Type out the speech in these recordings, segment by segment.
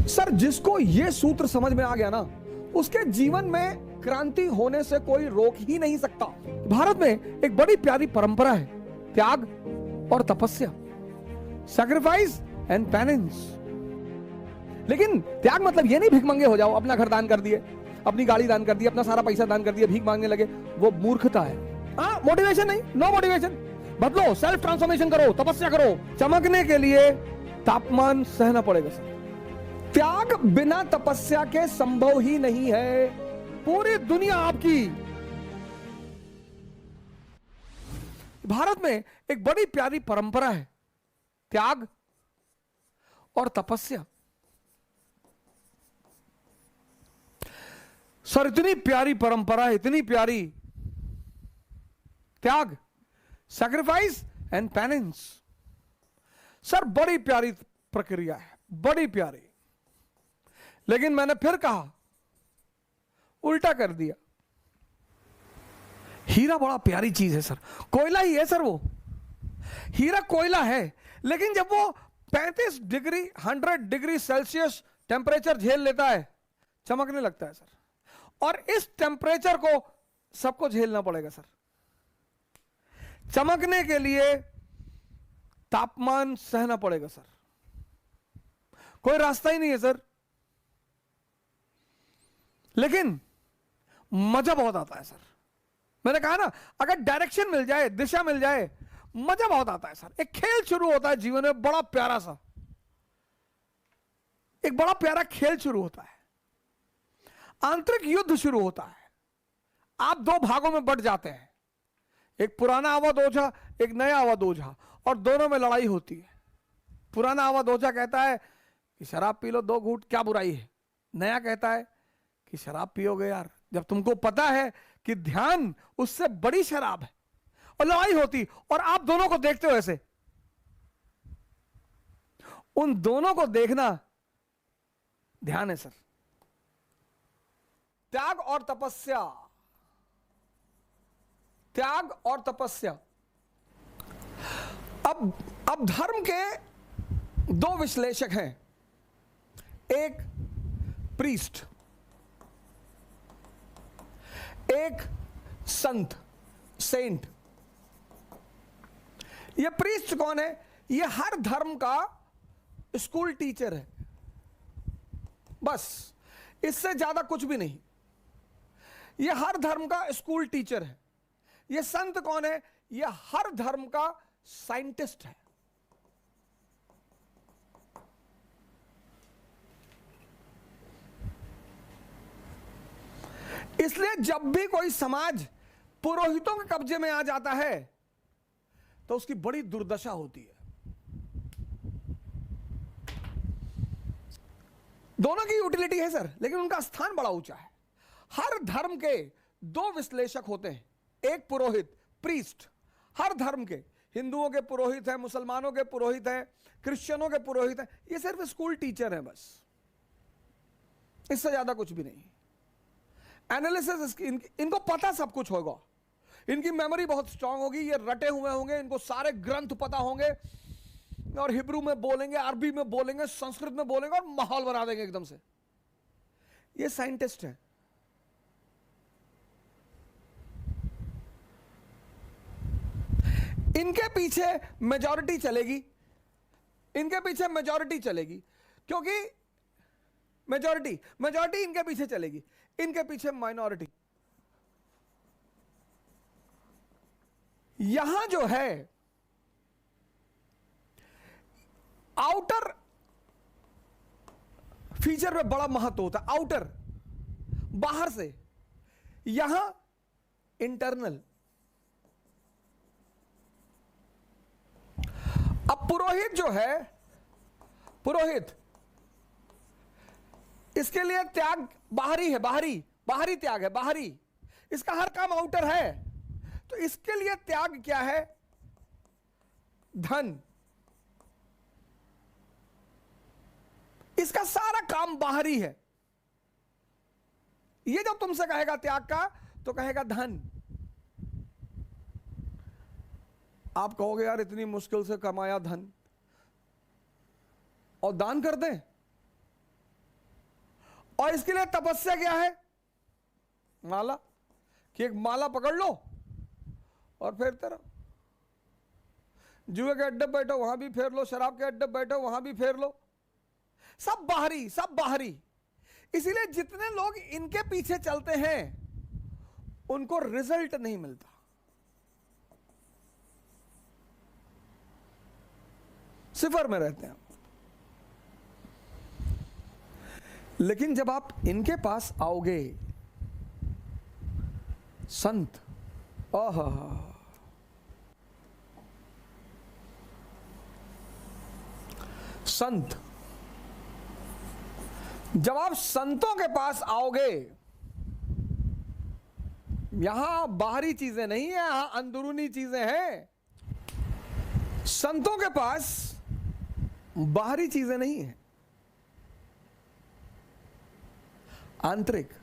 Sir, जिसको ये सूत्र समझ में आ गया ना, उसके जीवन में क्रांति होने से कोई रोक ही नहीं सकता। भारत में एक बड़ी प्यारी परंपरा है, त्याग और तपस्या, सैक्रिफाइस एंड पेनेंस। लेकिन त्याग मतलब ये नहीं भीख मंगे हो जाओ, अपना घर दान कर दिए, अपनी गाड़ी दान कर दी, अपना सारा पैसा दान कर दिया, भीख मांगने लगे, वो मूर्खता है। हाँ, मोटिवेशन नहीं, नो मोटिवेशन। बदलो, सेल्फ ट्रांसफॉर्मेशन करो, तपस्या करो। चमकने के लिए तापमान सहना पड़ेगा सर। त्याग बिना तपस्या के संभव ही नहीं है। पूरी दुनिया आपकी। भारत में एक बड़ी प्यारी परंपरा है, त्याग और तपस्या। सर, इतनी प्यारी परंपरा है, इतनी प्यारी। त्याग, सैक्रिफाइस एंड पेनेंस। सर, बड़ी प्यारी प्रक्रिया है, बड़ी प्यारी। लेकिन मैंने फिर कहा, उल्टा कर दिया। हीरा बड़ा प्यारी चीज है सर, कोयला ही है सर। वो हीरा कोयला है, लेकिन जब वो 35 डिग्री 100 डिग्री सेल्सियस टेम्परेचर झेल लेता है, चमकने लगता है सर। और इस टेम्परेचर को सबको झेलना पड़ेगा सर। चमकने के लिए तापमान सहना पड़ेगा सर। कोई रास्ता ही नहीं है सर। लेकिन मजा बहुत आता है सर। मैंने कहा ना, अगर डायरेक्शन मिल जाए, दिशा मिल जाए, मजा बहुत आता है सर। एक खेल शुरू होता है जीवन में, बड़ा प्यारा सा, एक बड़ा प्यारा खेल शुरू होता है। आंतरिक युद्ध शुरू होता है। आप दो भागों में बंट जाते हैं, एक पुराना अवध ओझा, एक नया अवध ओझा, और दोनों में लड़ाई होती है। पुराना अवध ओझा कहता है कि शराब पी लो 2 घूंट, क्या बुराई है। नया कहता है कि शराब पियोगे यार, जब तुमको पता है कि ध्यान उससे बड़ी शराब है। और लड़ाई होती, और आप दोनों को देखते हो ऐसे। उन दोनों को देखना ध्यान है सर। त्याग और तपस्या, त्याग और तपस्या। अब धर्म के 2 विश्लेषक हैं, एक प्रीस्ट, एक संत, सेंट। ये प्रीस्ट कौन है? ये हर धर्म का स्कूल टीचर है, बस, इससे ज्यादा कुछ भी नहीं। ये हर धर्म का स्कूल टीचर है। ये संत कौन है? ये हर धर्म का साइंटिस्ट है। इसलिए जब भी कोई समाज पुरोहितों के कब्जे में आ जाता है तो उसकी बड़ी दुर्दशा होती है। दोनों की यूटिलिटी है सर, लेकिन उनका स्थान बड़ा ऊंचा है। हर धर्म के 2 विश्लेषक होते हैं, एक पुरोहित, प्रीस्ट। हर धर्म के, हिंदुओं के पुरोहित हैं, मुसलमानों के पुरोहित हैं, क्रिश्चियनों के पुरोहित हैं। ये सिर्फ स्कूल टीचर हैं बस, इससे ज्यादा कुछ भी नहीं। एनालिसिस इनको पता सब कुछ होगा, इनकी मेमोरी बहुत स्ट्रांग होगी, ये रटे हुए होंगे, इनको सारे ग्रंथ पता होंगे, और हिब्रू में बोलेंगे, अरबी में बोलेंगे, संस्कृत में बोलेंगे, और माहौल बना देंगे एकदम से। ये साइंटिस्ट हैं। इनके पीछे मेजॉरिटी चलेगी, इनके पीछे मेजॉरिटी चलेगी, क्योंकि मेजॉरिटी इनके पीछे चलेगी, इनके पीछे माइनॉरिटी। यहां जो है आउटर फीचर में बड़ा महत्व होता है, आउटर, बाहर से। यहां इंटरनल। अब पुरोहित जो है, पुरोहित, इसके लिए त्याग बाहरी है, बाहरी त्याग है, बाहरी। इसका हर काम आउटर है। तो इसके लिए त्याग क्या है? धन। इसका सारा काम बाहरी है। ये जब तुमसे कहेगा त्याग का, तो कहेगा धन। आप कहोगे यार इतनी मुश्किल से कमाया धन, और दान कर दें, और इसके लिए तपस्या क्या है? माला, कि एक माला पकड़ लो और फेरते रहो। जुए के अड्डे बैठो वहां भी फेर लो, शराब के अड्डे बैठो वहां भी फेर लो, सब बाहरी, सब बाहरी। इसीलिए जितने लोग इनके पीछे चलते हैं उनको रिजल्ट नहीं मिलता। सिफर में रहते हैं। लेकिन जब आप इनके पास आओगे, संत, आहा, संत, जब आप संतों के पास आओगे, यहां बाहरी चीजें नहीं है, यहां अंदरूनी चीजें हैं। संतों के पास बाहरी चीजें नहीं है, आंतरिक।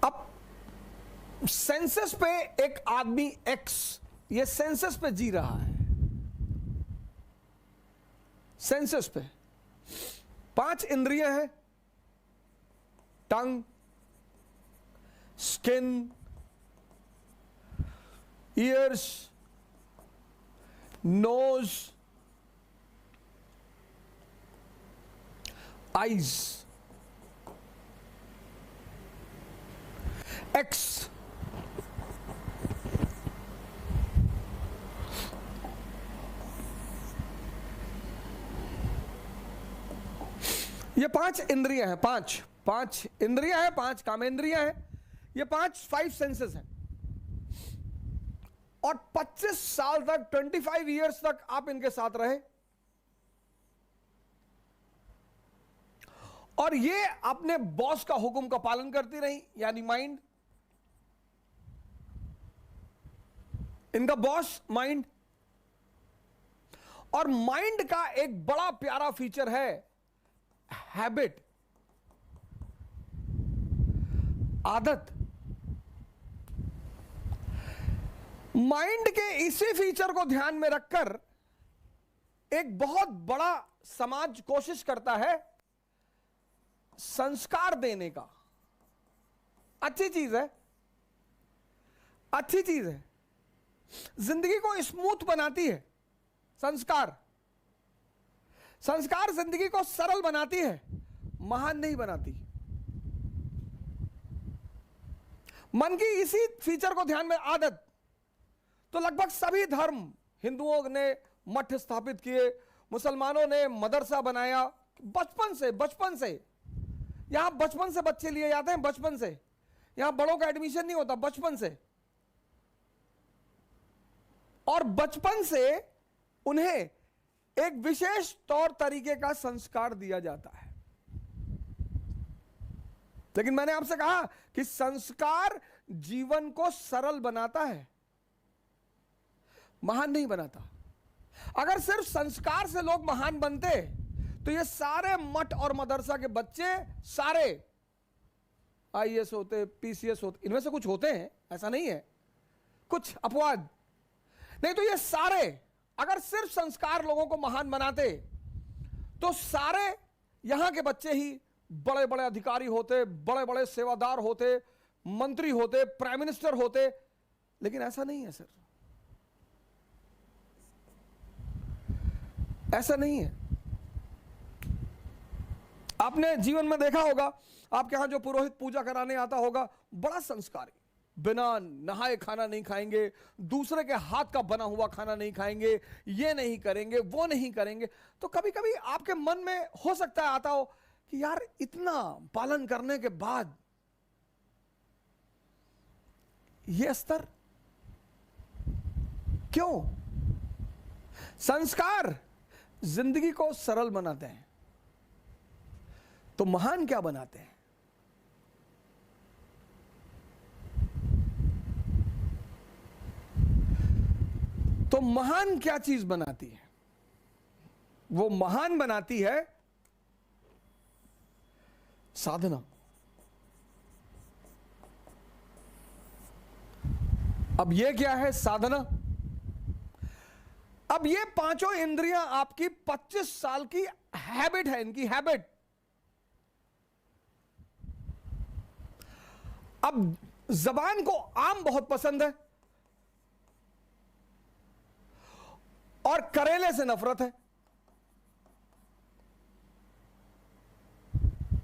अब सेंसस पे एक आदमी एक्स, ये सेंसस पे जी रहा है, सेंसस पे 5 इंद्रियां हैं, tongue, skin, ears, nose, eyes, एक्स। ये 5 इंद्रियां हैं, 5 इंद्रियां हैं, 5 कामेंद्रियां हैं, ये 5 सेंसेस हैं। और 25 साल तक, 25 इयर्स तक आप इनके साथ रहे, और ये अपने बॉस का हुक्म का पालन करती रही, यानी माइंड, इनका बॉस माइंड। और माइंड का एक बड़ा प्यारा फीचर है हैबिट, आदत। माइंड के इसी फीचर को ध्यान में रखकर एक बहुत बड़ा समाज कोशिश करता है संस्कार देने का। अच्छी चीज है, अच्छी चीज है, जिंदगी को स्मूथ बनाती है संस्कार। संस्कार जिंदगी को सरल बनाती है, महान नहीं बनाती। मन की इसी फीचर को ध्यान में, आदत। तो लगभग सभी धर्म, हिंदुओं ने मठ स्थापित किए, मुसलमानों ने मदरसा बनाया, बचपन से यहां बचपन से बच्चे लिए जाते हैं, बचपन से यहां बड़ों का एडमिशन नहीं होता, बचपन से। और बचपन से उन्हें एक विशेष तौर तरीके का संस्कार दिया जाता है। लेकिन मैंने आपसे कहा कि संस्कार जीवन को सरल बनाता है, महान नहीं बनाता। अगर सिर्फ संस्कार से लोग महान बनते तो ये सारे मठ और मदरसा के बच्चे सारे आईएएस होते, पीसीएस होते। इनमें से कुछ होते हैं, ऐसा नहीं है, कुछ अपवाद। नहीं तो ये सारे, अगर सिर्फ संस्कार लोगों को महान बनाते तो सारे यहां के बच्चे ही बड़े बड़े अधिकारी होते, बड़े बड़े सेवादार होते, मंत्री होते, प्राइम मिनिस्टर होते। लेकिन ऐसा नहीं है सर, ऐसा नहीं है। आपने जीवन में देखा होगा, आपके यहां जो पुरोहित पूजा कराने आता होगा, बड़ा संस्कारी, बिना नहाए खाना नहीं खाएंगे, दूसरे के हाथ का बना हुआ खाना नहीं खाएंगे, ये नहीं करेंगे, वो नहीं करेंगे। तो कभी कभी आपके मन में हो सकता है आता हो कि यार इतना पालन करने के बाद ये स्तर क्यों? संस्कार जिंदगी को सरल बनाते हैं, तो महान क्या बनाते हैं? तो महान क्या चीज बनाती है? वो महान बनाती है साधना। अब ये क्या है साधना? अब ये पांचों इंद्रियां आपकी 25 साल की हैबिट है, इनकी हैबिट। अब जबान को आम बहुत पसंद है और करेले से नफरत है।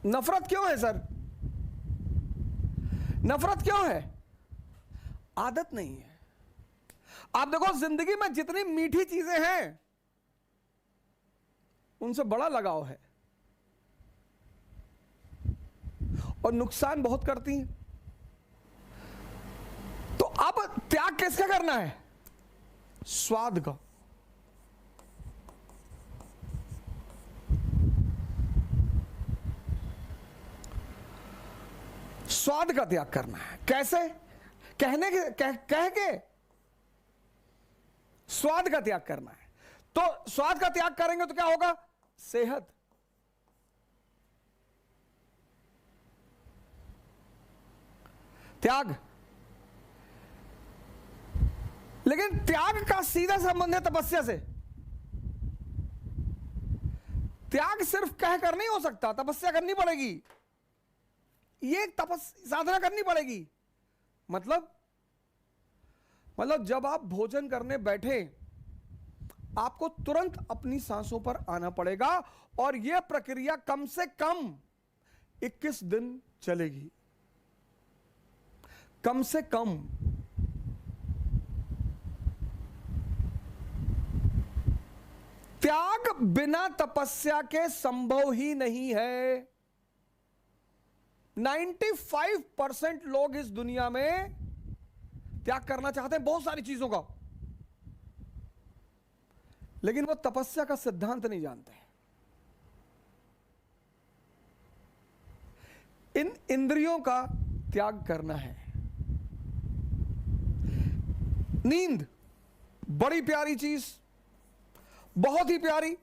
नफरत क्यों है सर? नफरत क्यों है? आदत नहीं है। आप देखो जिंदगी में जितनी मीठी चीजें हैं उनसे बड़ा लगाव है और नुकसान बहुत करती हैं। तो अब त्याग किसका करना है? स्वाद का। स्वाद का त्याग करना है। कैसे? कहने के कह के स्वाद का त्याग करना है। तो स्वाद का त्याग करेंगे तो क्या होगा? सेहत। त्याग। लेकिन त्याग का सीधा संबंध है तपस्या से। त्याग सिर्फ कह कर नहीं हो सकता, तपस्या करनी पड़ेगी। ये साधना करनी पड़ेगी। मतलब जब आप भोजन करने बैठे आपको तुरंत अपनी सांसों पर आना पड़ेगा और यह प्रक्रिया कम से कम 21 दिन चलेगी। कम से कम। त्याग बिना तपस्या के संभव ही नहीं है। 95% लोग इस दुनिया में त्याग करना चाहते हैं बहुत सारी चीजों का, लेकिन वो तपस्या का सिद्धांत नहीं जानते हैं। इन इंद्रियों का त्याग करना है। नींद बड़ी प्यारी चीज, बहुत ही प्यारी।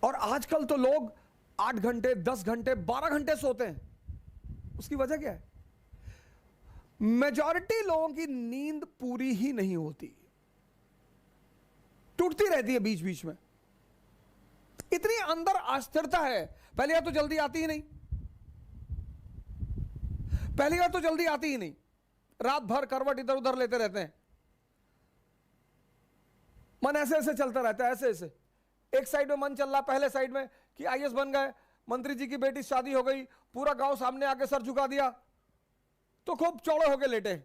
और आजकल तो लोग 8 घंटे, 10 घंटे, 12 घंटे सोते हैं। उसकी वजह क्या है? मेजॉरिटी लोगों की नींद पूरी ही नहीं होती, टूटती रहती है बीच बीच में। इतनी अंदर अस्थिरता है। पहली बार तो जल्दी आती ही नहीं। पहली बार तो जल्दी आती ही नहीं। रात भर करवट इधर उधर लेते रहते हैं। मन ऐसे ऐसे चलता रहता है, ऐसे ऐसे। एक साइड में मन चल रहा, पहले साइड में कि आईएएस बन गए, मंत्री जी की बेटी शादी हो गई, पूरा गांव सामने आके सर झुका दिया, तो खूब चौड़े होके लेटे।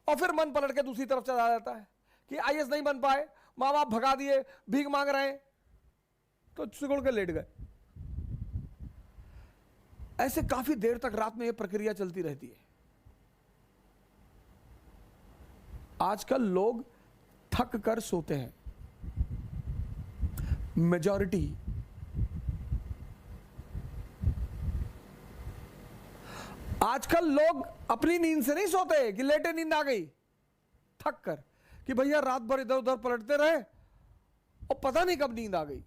और फिर मन पलट के दूसरी तरफ चला जाता है कि आईएएस नहीं बन पाए, माँ बाप भगा दिए, भीख मांग रहे हैं, तो सिकुड़ के लेट गए। ऐसे काफी देर तक रात में यह प्रक्रिया चलती रहती है। आजकल लोग थक कर सोते हैं, मेजॉरिटी। आजकल लोग अपनी नींद से नहीं सोते कि लेटे नींद आ गई, थक कर कि भैया रात भर इधर उधर पलटते रहे और पता नहीं कब नींद आ गई।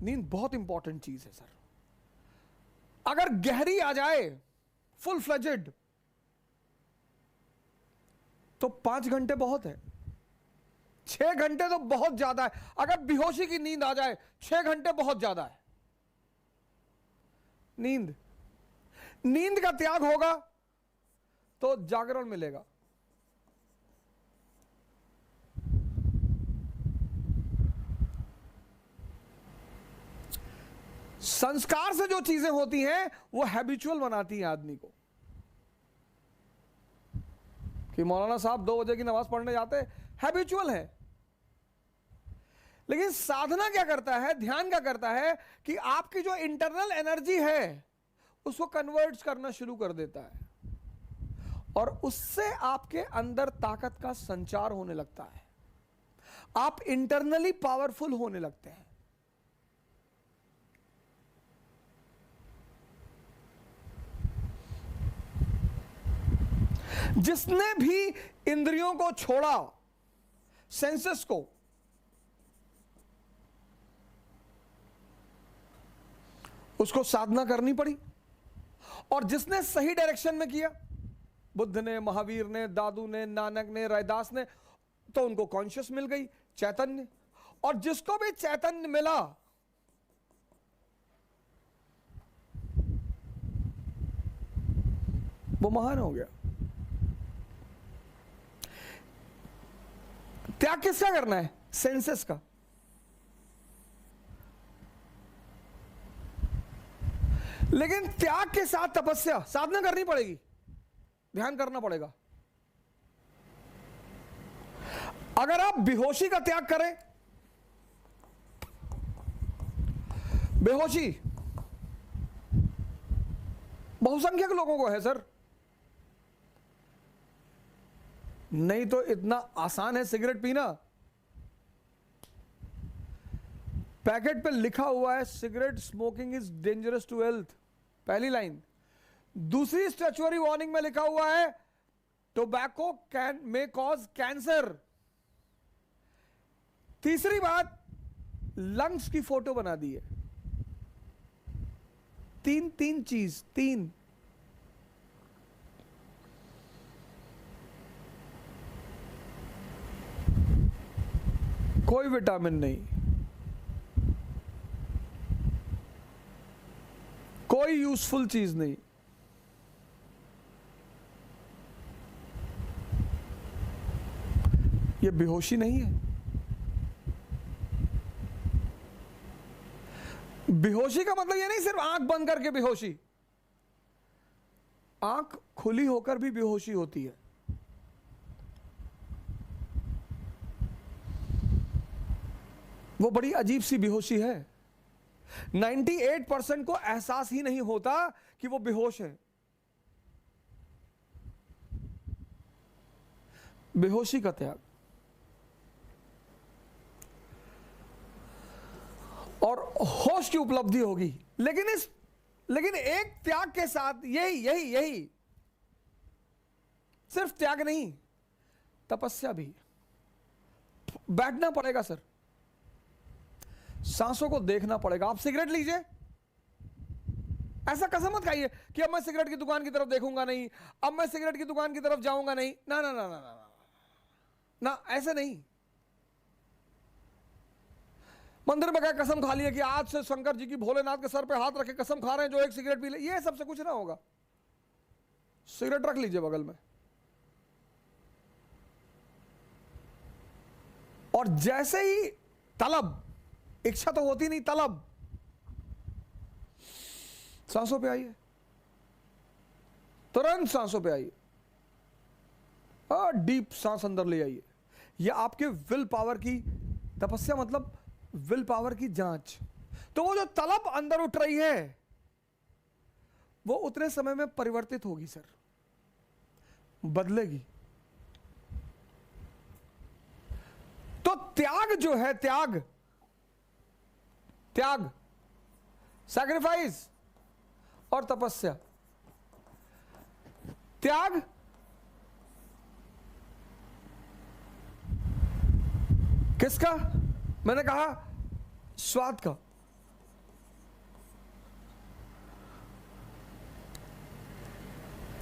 नींद बहुत इंपॉर्टेंट चीज है सर। अगर गहरी आ जाए, फुल फ्लेजेड, तो 5 घंटे बहुत है। 6 घंटे तो बहुत ज्यादा है। अगर बेहोशी की नींद आ जाए, 6 घंटे बहुत ज्यादा है। नींद का त्याग होगा तो जागरण मिलेगा। संस्कार से जो चीजें होती हैं वो हैबिचुअल बनाती हैं आदमी को। कि मौलाना साहब 2 बजे की नमाज पढ़ने जाते, हैबिचुअल है। लेकिन साधना क्या करता है, ध्यान क्या करता है कि आपकी जो इंटरनल एनर्जी है उसको कन्वर्ट करना शुरू कर देता है और उससे आपके अंदर ताकत का संचार होने लगता है। आप इंटरनली पावरफुल होने लगते हैं। जिसने भी इंद्रियों को छोड़ा, सेंसेस को, उसको साधना करनी पड़ी। और जिसने सही डायरेक्शन में किया, बुद्ध ने, महावीर ने, दादू ने, नानक ने, रैदास ने, तो उनको कॉन्शियस मिल गई, चैतन्य। और जिसको भी चैतन्य मिला वो महान हो गया। त्याग किसका करना है? सेंसेस का। लेकिन त्याग के साथ तपस्या, साधना करनी पड़ेगी, ध्यान करना पड़ेगा। अगर आप बेहोशी का त्याग करें, बेहोशी बहुसंख्यक लोगों को है सर, नहीं तो इतना आसान है सिगरेट पीना। पैकेट पे लिखा हुआ है cigarette smoking is dangerous to health, पहली लाइन। दूसरी स्टैच्यूअरी वार्निंग में लिखा हुआ है tobacco can may cause cancer. तीसरी बात, लंग्स की फोटो बना दी है। तीन चीज, तीन। कोई विटामिन नहीं, कोई यूजफुल चीज नहीं। ये बेहोशी नहीं है। बेहोशी का मतलब ये नहीं सिर्फ आंख बंद करके बेहोशी, आंख खुली होकर भी बेहोशी होती है। वो बड़ी अजीब सी बेहोशी है। 98% को एहसास ही नहीं होता कि वो बेहोश है। बेहोशी का त्याग। और होश की उपलब्धि होगी। लेकिन एक त्याग के साथ यही सिर्फ त्याग नहीं, तपस्या भी। बैठना पड़ेगा सर, सांसों को देखना पड़ेगा। आप सिगरेट लीजिए, ऐसा कसम मत खाइए कि अब मैं सिगरेट की दुकान की तरफ देखूंगा नहीं, अब मैं सिगरेट की दुकान की तरफ जाऊंगा नहीं। ना ना ना ना ना ना, ना ऐसे नहीं। मंदिर में गए, कसम खा लिया कि आज से शंकर जी की भोलेनाथ के सर पे हाथ रखे कसम खा रहे हैं, जो एक सिगरेट पी ले, ये सबसे कुछ ना होगा। सिगरेट रख लीजिए बगल में, और जैसे ही तलब, इच्छा तो होती नहीं, तलब, सांसों पे आइए, तुरंत सांसों पे आइए, और डीप सांस अंदर ले आइए। यह आपके विल पावर की तपस्या, मतलब विल पावर की जांच। तो वो जो तलब अंदर उठ रही है, वो उतने समय में परिवर्तित होगी सर, बदलेगी। तो त्याग जो है, त्याग सैक्रिफाइस और तपस्या। त्याग किसका? मैंने कहा स्वाद का।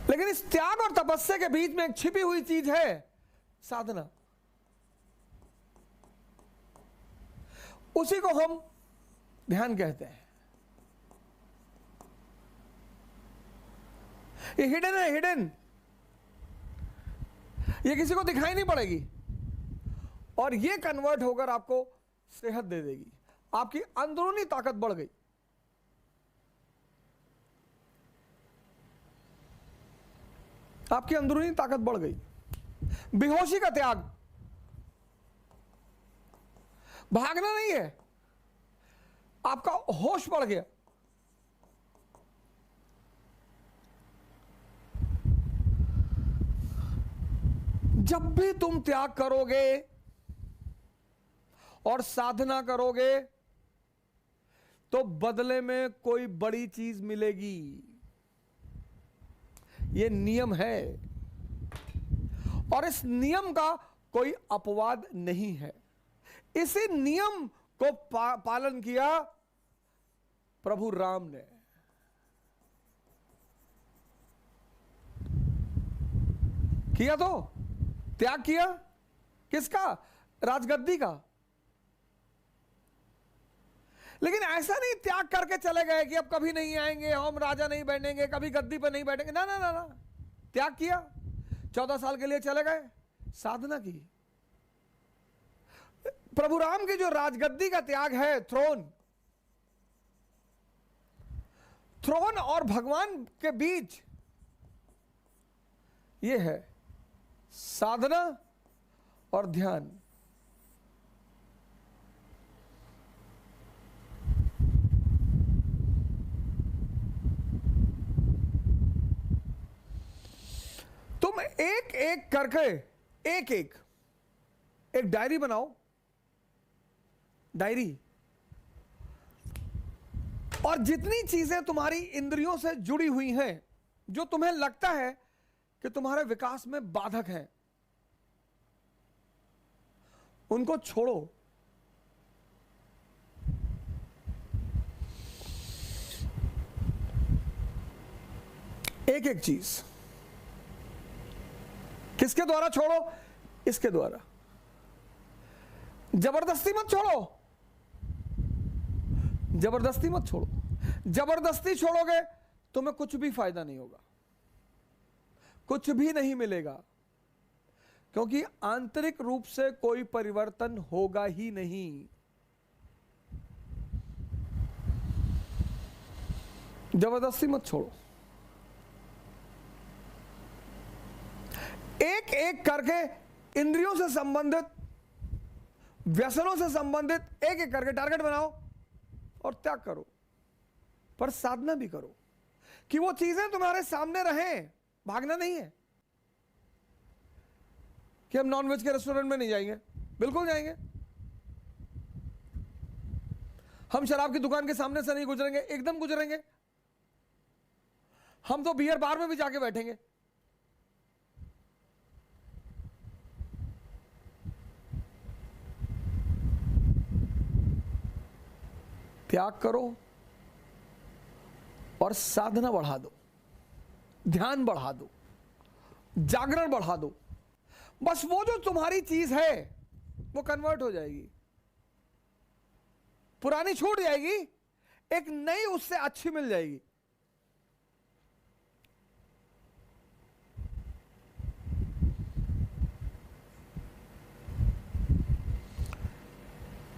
लेकिन इस त्याग और तपस्या के बीच में एक छिपी हुई चीज है, साधना। उसी को हम ध्यान कहते हैं। ये हिडन है, हिडन। ये किसी को दिखाई नहीं पड़ेगी, और ये कन्वर्ट होकर आपको सेहत दे देगी। आपकी अंदरूनी ताकत बढ़ गई। आपकी अंदरूनी ताकत बढ़ गई। बेहोशी का त्याग, भागना नहीं है, आपका होश बढ़ गया। जब भी तुम त्याग करोगे और साधना करोगे, तो बदले में कोई बड़ी चीज मिलेगी। यह नियम है, और इस नियम का कोई अपवाद नहीं है। इसी नियम को पालन किया प्रभु राम ने। किया, तो त्याग किया किसका? राजगद्दी का। लेकिन ऐसा नहीं त्याग करके चले गए कि अब कभी नहीं आएंगे, हम राजा नहीं बैठेंगे, कभी गद्दी पर नहीं बैठेंगे। ना ना ना ना, त्याग किया, 14 साल के लिए चले गए, साधना की। प्रभु राम की जो राजगद्दी का त्याग है, थ्रोन और भगवान के बीच, ये है साधना और ध्यान। तुम एक एक करके एक डायरी बनाओ, डायरी, और जितनी चीजें तुम्हारी इंद्रियों से जुड़ी हुई हैं, जो तुम्हें लगता है कि तुम्हारे विकास में बाधक हैं, उनको छोड़ो। एक एक चीज। किसके द्वारा छोड़ो? इसके द्वारा। जबरदस्ती मत छोड़ो, जबरदस्ती मत छोड़ो। जबरदस्ती छोड़ोगे तुम्हें कुछ भी फायदा नहीं होगा, कुछ भी नहीं मिलेगा, क्योंकि आंतरिक रूप से कोई परिवर्तन होगा ही नहीं। जबरदस्ती मत छोड़ो। एक एक करके इंद्रियों से संबंधित, व्यसनों से संबंधित एक एक करके टारगेट बनाओ और त्याग करो। पर साधना भी करो कि वो चीजें तुम्हारे सामने रहें। भागना नहीं है कि हम नॉनवेज के रेस्टोरेंट में नहीं जाएंगे, बिल्कुल जाएंगे। हम शराब की दुकान के सामने से नहीं गुजरेंगे, एकदम गुजरेंगे। हम तो बियर बार में भी जाके बैठेंगे। त्याग करो और साधना बढ़ा दो, ध्यान बढ़ा दो, जागरण बढ़ा दो। बस वो जो तुम्हारी चीज है वो कन्वर्ट हो जाएगी, पुरानी छूट जाएगी, एक नई उससे अच्छी मिल जाएगी।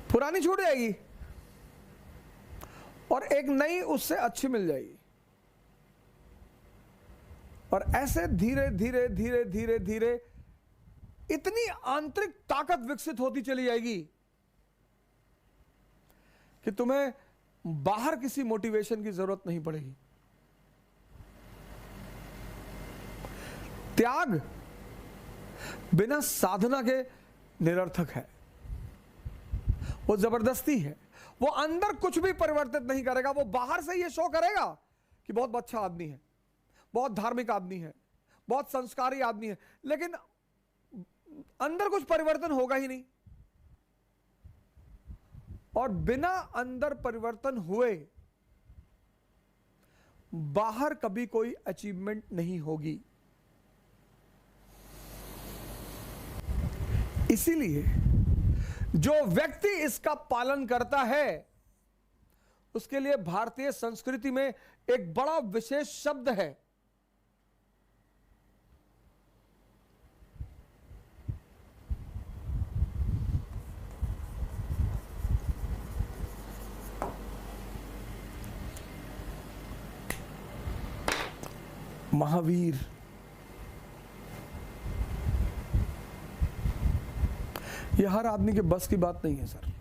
पुरानी छूट जाएगी और एक नई उससे अच्छी मिल जाएगी। और ऐसे धीरे धीरे धीरे धीरे धीरे इतनी आंतरिक ताकत विकसित होती चली जाएगी कि तुम्हें बाहर किसी मोटिवेशन की जरूरत नहीं पड़ेगी। त्याग बिना साधना के निरर्थक है, वो जबरदस्ती है। वो अंदर कुछ भी परिवर्तित नहीं करेगा। वो बाहर से ये शो करेगा कि बहुत अच्छा आदमी है, बहुत धार्मिक आदमी है, बहुत संस्कारी आदमी है, लेकिन अंदर कुछ परिवर्तन होगा ही नहीं। और बिना अंदर परिवर्तन हुए बाहर कभी कोई अचीवमेंट नहीं होगी। इसीलिए जो व्यक्ति इसका पालन करता है उसके लिए भारतीय संस्कृति में एक बड़ा विशेष शब्द है, महावीर। यह हर आदमी के बस की बात नहीं है सर।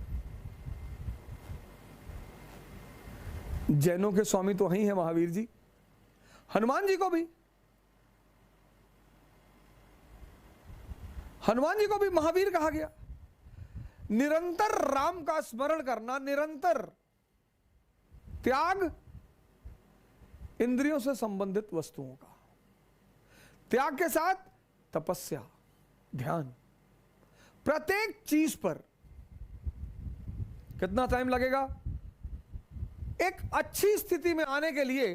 जैनों के स्वामी तो वही है महावीर जी, हनुमान जी को भी, हनुमान जी को भी महावीर कहा गया। निरंतर राम का स्मरण करना, निरंतर त्याग इंद्रियों से संबंधित वस्तुओं का, त्याग के साथ तपस्या, ध्यान। प्रत्येक चीज पर कितना टाइम लगेगा? एक अच्छी स्थिति में आने के लिए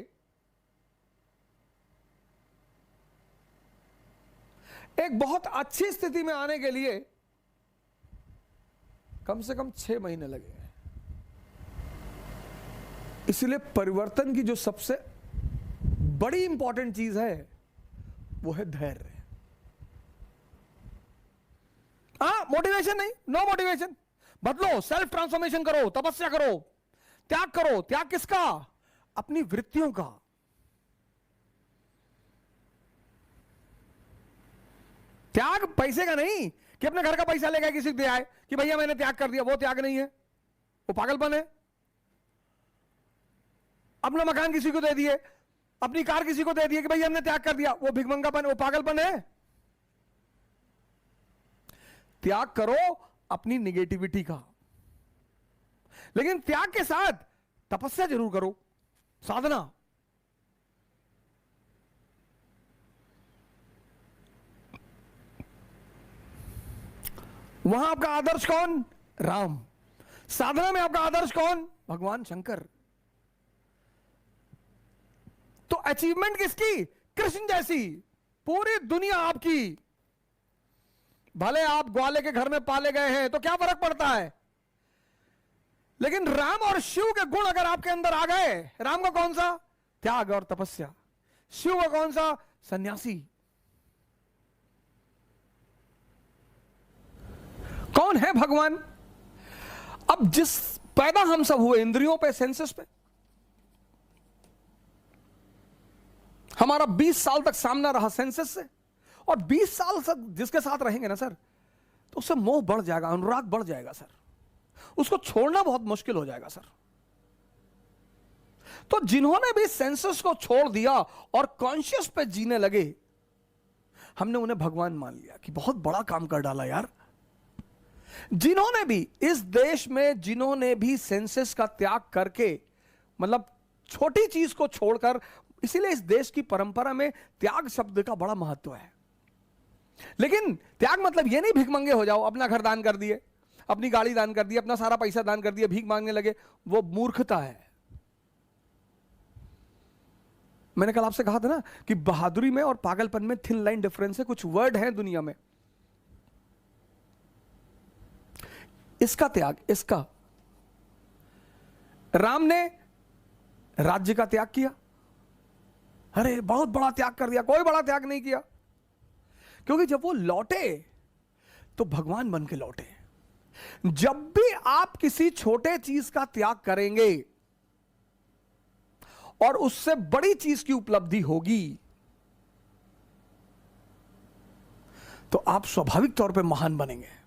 एक बहुत अच्छी स्थिति में आने के लिए कम से कम 6 महीने लगेंगे। इसलिए परिवर्तन की जो सबसे बड़ी इंपॉर्टेंट चीज है वो है धैर्य। मोटिवेशन नहीं, नो मोटिवेशन। बदलो, सेल्फ ट्रांसफॉर्मेशन करो, तपस्या करो, त्याग करो। त्याग किसका? अपनी वृत्तियों का। त्याग पैसे का नहीं कि अपने घर का पैसा लेकर किसी को दे आए कि भैया मैंने त्याग कर दिया। वो त्याग नहीं है, वो पागलपन है। अपना मकान किसी को दे दिए, अपनी कार किसी को दे दिए कि भैया हमने त्याग कर दिया, वो भिखमंगापन, वो पागलपन है। त्याग करो अपनी निगेटिविटी का, लेकिन त्याग के साथ तपस्या जरूर करो, साधना। वहां आपका आदर्श कौन? राम। साधना में आपका आदर्श कौन? भगवान शंकर। तो अचीवमेंट किसकी? कृष्ण जैसी। पूरी दुनिया आपकी। भले आप ग्वाले के घर में पाले गए हैं तो क्या फर्क पड़ता है, लेकिन राम और शिव के गुण अगर आपके अंदर आ गए, राम का कौन सा? त्याग और तपस्या। शिव का कौन सा? सन्यासी। कौन है भगवान? अब जिस पैदा हम सब हुए इंद्रियों पे, सेंसेस पे, हमारा 20 साल तक सामना रहा सेंसेस से, और 20 साल तक जिसके साथ रहेंगे ना सर, तो उससे मोह बढ़ जाएगा, अनुराग बढ़ जाएगा सर, उसको छोड़ना बहुत मुश्किल हो जाएगा सर। तो जिन्होंने भी सेंसेस को छोड़ दिया और कॉन्शियस पे जीने लगे, हमने उन्हें भगवान मान लिया कि बहुत बड़ा काम कर डाला यार। जिन्होंने भी इस देश में, जिन्होंने भी सेंसेस का त्याग करके, मतलब छोटी चीज को छोड़कर, इसीलिए इस देश की परंपरा में त्याग शब्द का बड़ा महत्व है। लेकिन त्याग मतलब यह नहीं भिखमंगे हो जाओ, अपना घर दान कर दिए, अपनी गाड़ी दान कर दी, अपना सारा पैसा दान कर दिया, भीख मांगने लगे, वो मूर्खता है। मैंने कल आपसे कहा था ना कि बहादुरी में और पागलपन में थिन लाइन डिफरेंस है। कुछ वर्ड हैं दुनिया में, इसका त्याग, इसका। राम ने राज्य का त्याग किया, अरे बहुत बड़ा त्याग कर दिया। कोई बड़ा त्याग नहीं किया, क्योंकि जब वो लौटे तो भगवान बन के लौटे। जब भी आप किसी छोटे चीज का त्याग करेंगे और उससे बड़ी चीज की उपलब्धि होगी, तो आप स्वाभाविक तौर पे महान बनेंगे।